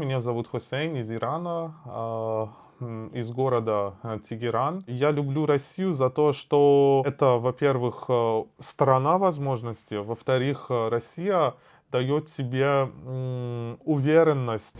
Меня зовут Хусейн из Ирана, из города Тегеран. Я люблю Россию за то, что это, во-первых, страна возможностей, во-вторых, Россия дает тебе уверенность.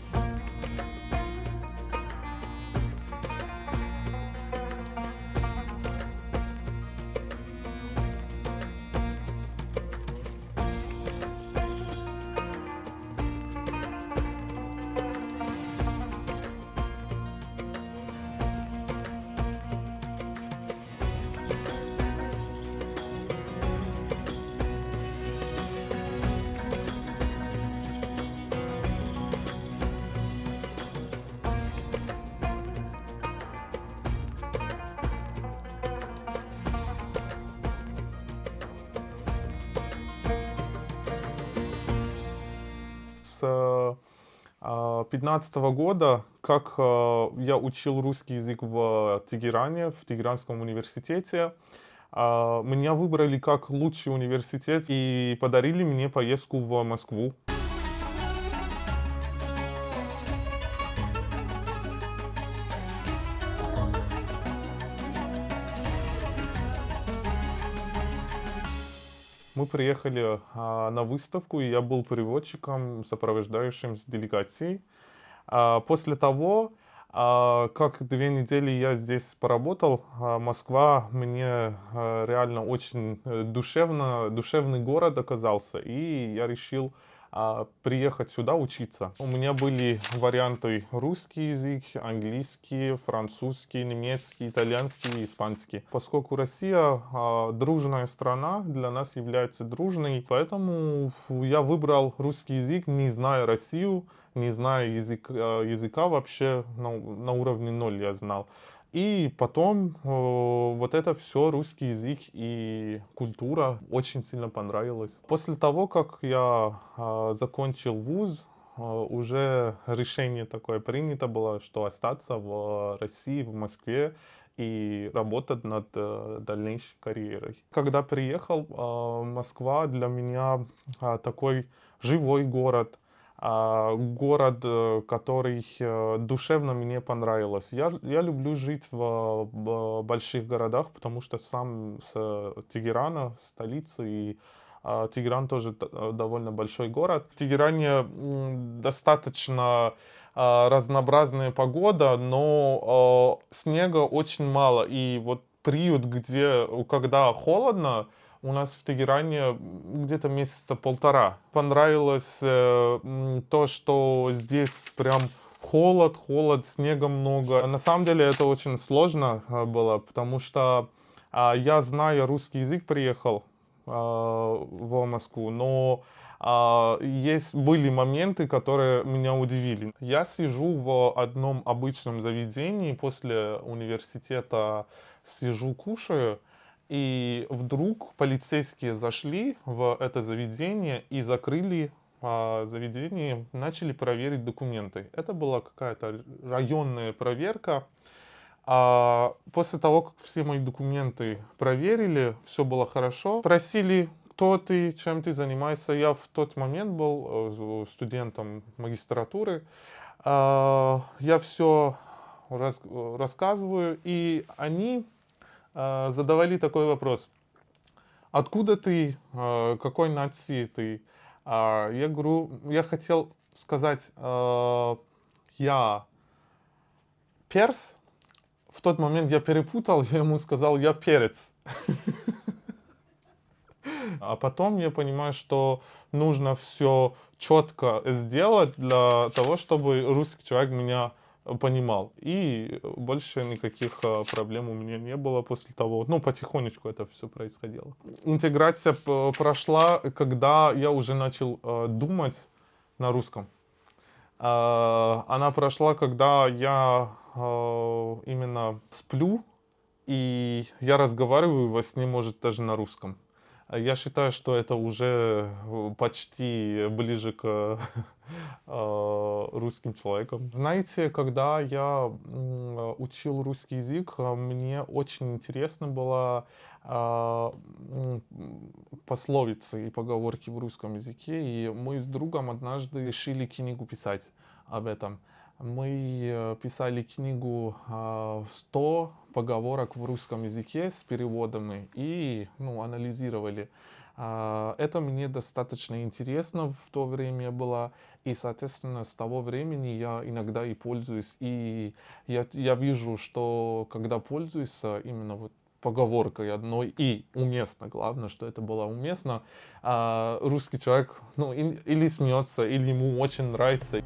С 15 года, как я учил русский язык в Тегеране, в Тегеранском университете, меня выбрали как лучший университет и подарили мне поездку в Москву. Мы приехали на выставку, и я был переводчиком, сопровождающим с делегацией. После того, как 2 недели я здесь поработал, Москва мне реально очень душевный город оказался, и я решил приехать сюда учиться. У меня были варианты русский язык, английский, французский, немецкий, итальянский, испанский. Поскольку Россия дружная страна, для нас является дружной, поэтому я выбрал русский язык, не зная Россию, не зная языка вообще, на уровне ноль я знал. И потом вот это все, русский язык и культура, очень сильно понравилось. После того, как я закончил вуз, уже решение такое принято было, что остаться в России, в Москве и работать над дальнейшей карьерой. Когда приехал, Москва для меня такой живой город, город, который душевно мне понравилось. Я люблю жить в больших городах, потому что сам с Тегерана, столицы, и Тегеран тоже довольно большой город. В Тегеране достаточно разнообразная погода, но снега очень мало. И вот период, когда холодно, у нас в Тегеране где-то месяца полтора. Понравилось то, что здесь прям холод, снега много. На самом деле это очень сложно было, потому что я, зная русский язык, приехал в Москву, но были моменты, которые меня удивили. Я сижу в одном обычном заведении, после университета сижу, кушаю, и вдруг полицейские зашли в это заведение и закрыли заведение, начали проверить документы. Это была какая-то районная проверка. После того, как все мои документы проверили, все было хорошо, спросили, кто ты, чем ты занимаешься. Я в тот момент был студентом магистратуры. Я все рассказываю, и они задавали такой вопрос: откуда ты, какой нации ты? Я говорю, я хотел сказать, я перс. В тот момент я перепутал, я ему сказал, я перец. А потом я понимаю, что нужно все четко сделать для того, чтобы русский человек меня понимал. И больше никаких проблем у меня не было после того. Ну, потихонечку это все происходило. Интеграция прошла, когда я уже начал думать на русском. Она прошла, когда я именно сплю, и я разговариваю во сне, может, даже на русском. Я считаю, что это уже почти ближе к русским человеком. Знаете, когда я учил русский язык, мне очень интересно было пословицы и поговорки в русском языке, и мы с другом однажды решили книгу писать. об этом. Мы писали книгу 100 поговорок в русском языке с переводами и ну, анализировали. Это мне достаточно интересно в то время было, и, соответственно, с того времени я иногда и пользуюсь. И я вижу, что когда пользуюсь именно вот поговоркой одной и уместно, главное, что это было уместно, русский человек ну, или смеется, или ему очень нравится.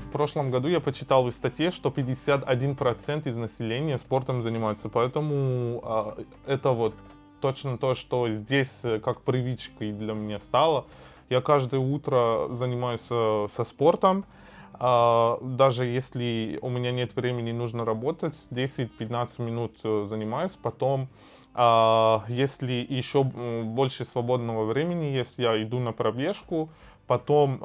В прошлом году я почитал в статье, что 51% из населения спортом занимаются, поэтому это вот точно то, что здесь как привычкой для меня стало. Я каждое утро занимаюсь со спортом, даже если у меня нет времени, нужно работать, 10-15 минут занимаюсь, потом если еще больше свободного времени есть, я иду на пробежку, потом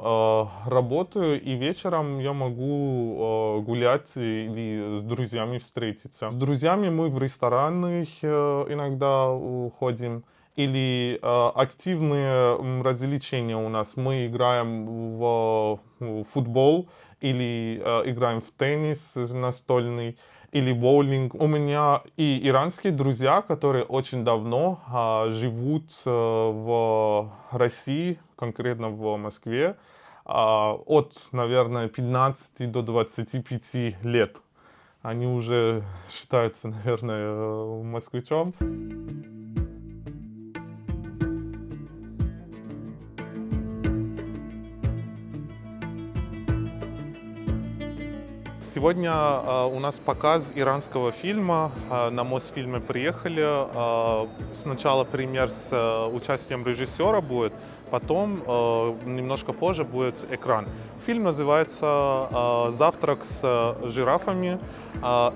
работаю, и вечером я могу гулять или с друзьями встретиться. С друзьями мы в рестораны иногда ходим, или активные развлечения у нас. Мы играем в футбол, или играем в теннис настольный, или боулинг. У меня и иранские друзья, которые очень давно живут в России, конкретно в Москве, от, наверное, 15 до 25 лет. Они уже считаются, наверное, москвичом. Сегодня у нас показ иранского фильма. На Мосфильме приехали. Сначала премьер с участием режиссера будет, потом немножко позже будет экран. Фильм называется «Завтрак с жирафами».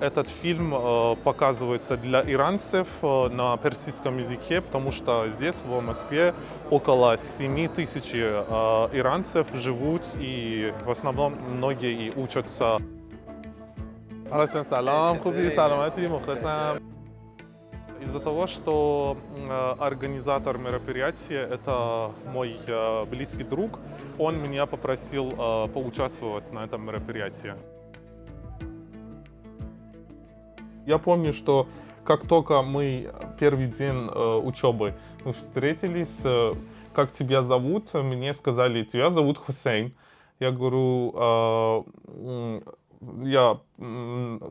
Этот фильм показывается для иранцев на персидском языке, потому что здесь, в Москве, около 7 тысяч иранцев живут, и в основном многие и учатся. Алейкум салам, хуби, саламати, мухлисам. Из-за того, что организатор мероприятия — это мой близкий друг, он меня попросил поучаствовать на этом мероприятии. Я помню, что как только мы первый день учебы мы встретились, как тебя зовут, мне сказали, тебя зовут Хусейн. Я говорю, я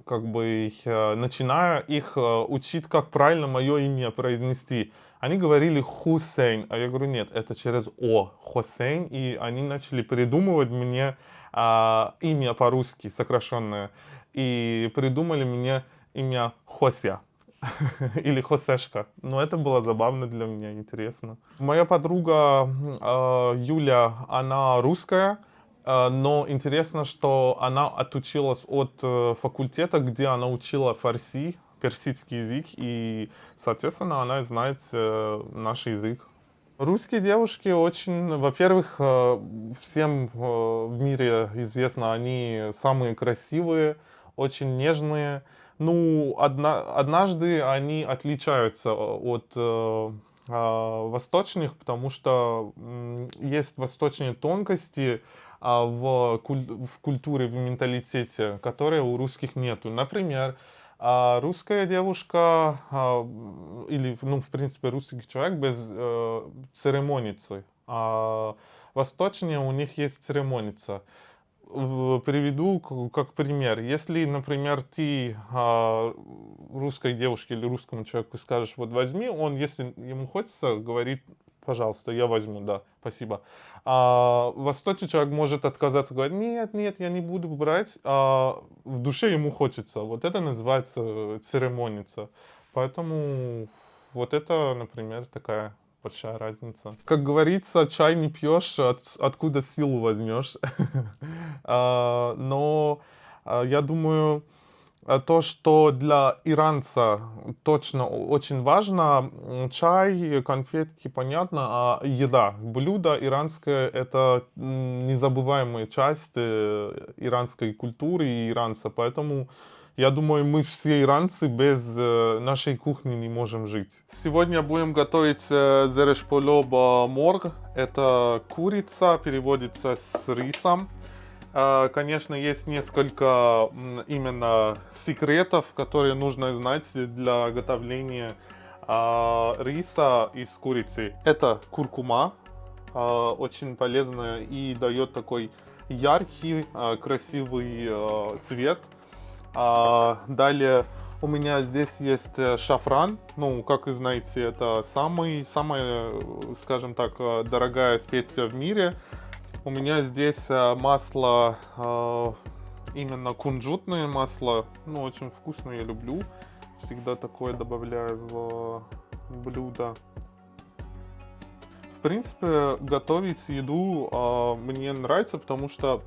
как бы начинаю их учить, как правильно мое имя произнести. Они говорили Хусейн, а я говорю, нет, это через О, Хусейн, и они начали придумывать мне имя по-русски, сокращенное, и придумали мне имя Хося или Хосешка. Но это было забавно для меня, интересно. Моя подруга Юля, она русская, но интересно, что она отучилась от факультета, где она учила фарси, персидский язык, и, соответственно, она знает наш язык. Русские девушки очень, во-первых, всем в мире известно, они самые красивые, очень нежные. Ну, однажды они отличаются от восточных, потому что есть восточные тонкости в культуре, в менталитете, которые у русских нету. Например, русская девушка или, ну, в принципе, русский человек без церемониться. А восточные у них есть церемониться. Приведу как пример. Если, например, ты русской девушке или русскому человеку скажешь, вот возьми, он, если ему хочется, говорит, пожалуйста, я возьму, да, спасибо. Восточный человек может отказаться, говорить, нет, нет, я не буду брать, в душе ему хочется. Вот это называется церемониться. Поэтому вот это, например, такая большая разница. Как говорится, чай не пьешь, откуда силу возьмешь. Но я думаю, то, что для иранца точно очень важно, чай, конфетки, понятно, а еда, блюдо иранское — это незабываемая часть иранской культуры и иранца, поэтому Я думаю, мы все иранцы без нашей кухни не можем жить. Сегодня будем готовить зереш полоба морг. Это курица, переводится с рисом. Конечно, есть несколько именно секретов, которые нужно знать для готовления риса из курицы. Это куркума, очень полезная и дает такой яркий, красивый цвет. Далее у меня здесь есть шафран. Ну, как вы знаете, это самая, скажем так, дорогая специя в мире. У меня здесь масло, именно кунжутное масло. Ну, очень вкусное, я люблю. Всегда такое добавляю в блюдо. В принципе, готовить еду мне нравится, потому что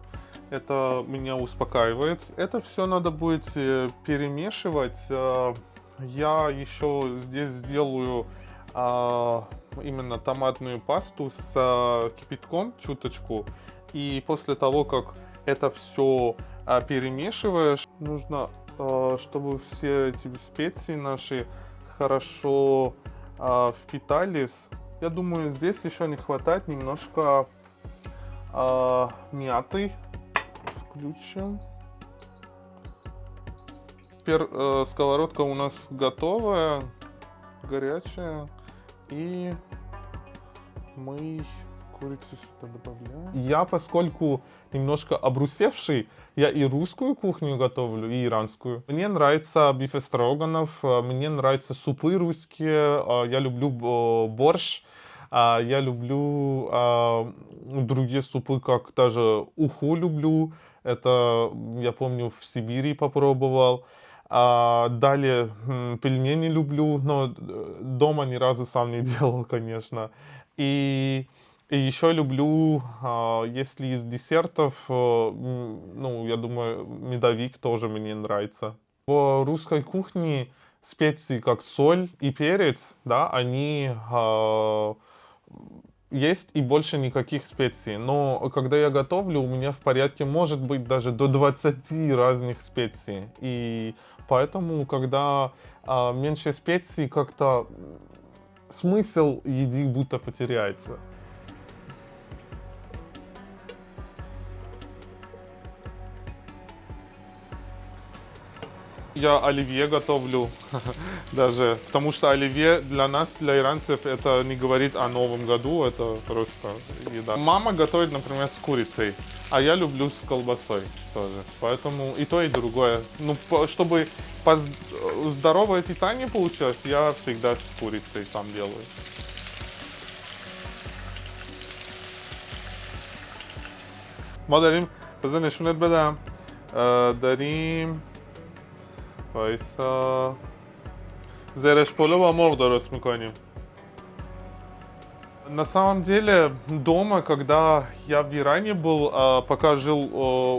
это меня успокаивает. Это все надо будет перемешивать. Я еще здесь сделаю именно томатную пасту с кипятком чуточку. И после того, как это все перемешиваешь, нужно, чтобы все эти специи наши хорошо впитались. Я думаю, здесь еще не хватает немножко мяты. Включим. Теперь сковородка у нас готовая, горячая. И мы курицу сюда добавляем. Я, поскольку немножко обрусевший, я и русскую кухню готовлю, и иранскую. Мне нравится биф строганов, мне нравятся супы русские, я люблю борщ, я люблю другие супы, как даже уху люблю. Это, я помню, в Сибири попробовал. Далее пельмени люблю, но дома ни разу сам не делал, конечно. И, и еще люблю, если из десертов, ну, я думаю, медовик тоже мне нравится. В русской кухне специи, как соль и перец, да, они есть и больше никаких специй. Но когда я готовлю, у меня в порядке может быть даже до 20 разных специй. И поэтому, когда меньше специй, как-то смысл еды будто потеряется. Я оливье готовлю даже, потому что оливье для нас, для иранцев, это не говорит о Новом году, это просто еда. Мама готовит, например, с курицей, а я люблю с колбасой тоже, поэтому и то, и другое. Ну, чтобы здоровое питание получилось, я всегда с курицей сам делаю. ما داریم بذار نشونت بدم داریم وایسا زرش پلو با مرغ درست میکنیم. На самом деле, дома, когда я в Иране был, пока жил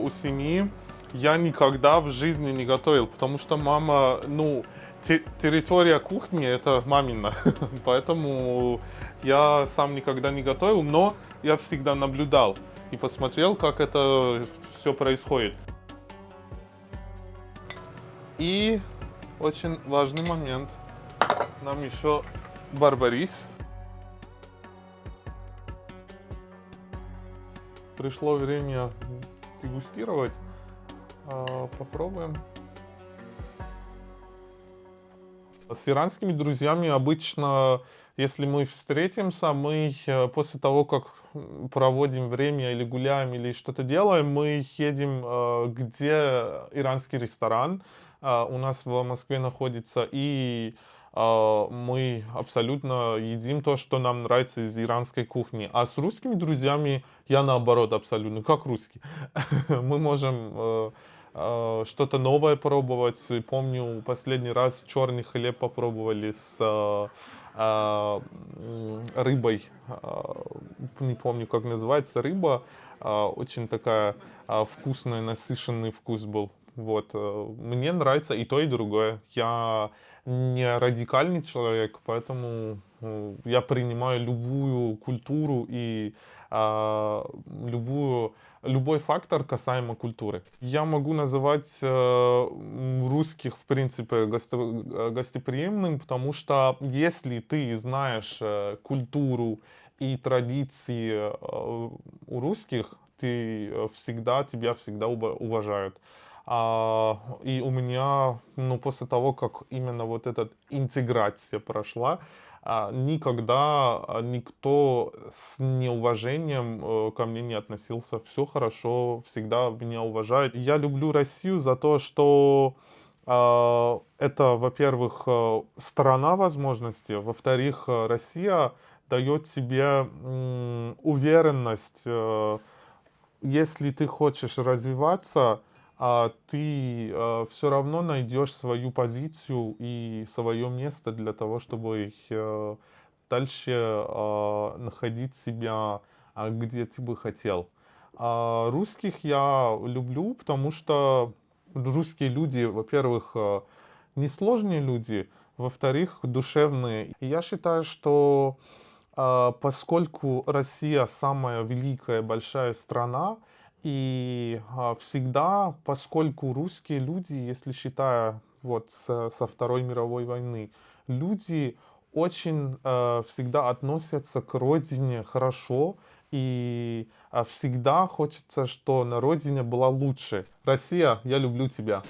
у семьи, я никогда в жизни не готовил, потому что мама, ну, территория кухни это мамина, поэтому я сам никогда не готовил, но я всегда наблюдал и посмотрел, как это все происходит. И очень важный момент, нам еще барбарис. Пришло время дегустировать. Попробуем. С иранскими друзьями обычно, если мы встретимся, мы после того, как проводим время или гуляем, или что-то делаем, мы едем, где иранский ресторан у нас в Москве находится, и мы абсолютно едим то, что нам нравится из иранской кухни. А с русскими друзьями я наоборот абсолютно, как русский. Мы можем что-то новое пробовать. Помню, последний раз черный хлеб попробовали с рыбой. Не помню, как называется рыба. Очень такая вкусная, насыщенный вкус был. Вот. Мне нравится и то, и другое. Я не радикальный человек, поэтому Я принимаю любую культуру и а, любую, любой фактор касаемо культуры. Я могу называть русских, в принципе, гостеприимным, потому что если ты знаешь культуру и традиции у русских, тебя всегда уважают. И у меня, ну, после того, как именно вот эта интеграция прошла, никогда никто с неуважением ко мне не относился. Все хорошо, всегда меня уважают. Я люблю Россию за то, что это, во-первых, страна возможностей, во-вторых, Россия дает тебе уверенность, если ты хочешь развиваться, ты все равно найдешь свою позицию и свое место для того, чтобы дальше находить себя, где ты бы хотел. Русских я люблю, потому что русские люди, во-первых, несложные люди, во-вторых, душевные. И я считаю, что поскольку Россия самая великая, большая страна, и всегда, поскольку русские люди, если считая вот со Второй мировой войны, люди очень всегда относятся к родине хорошо, и всегда хочется, что на родине была лучше. Россия, я люблю тебя.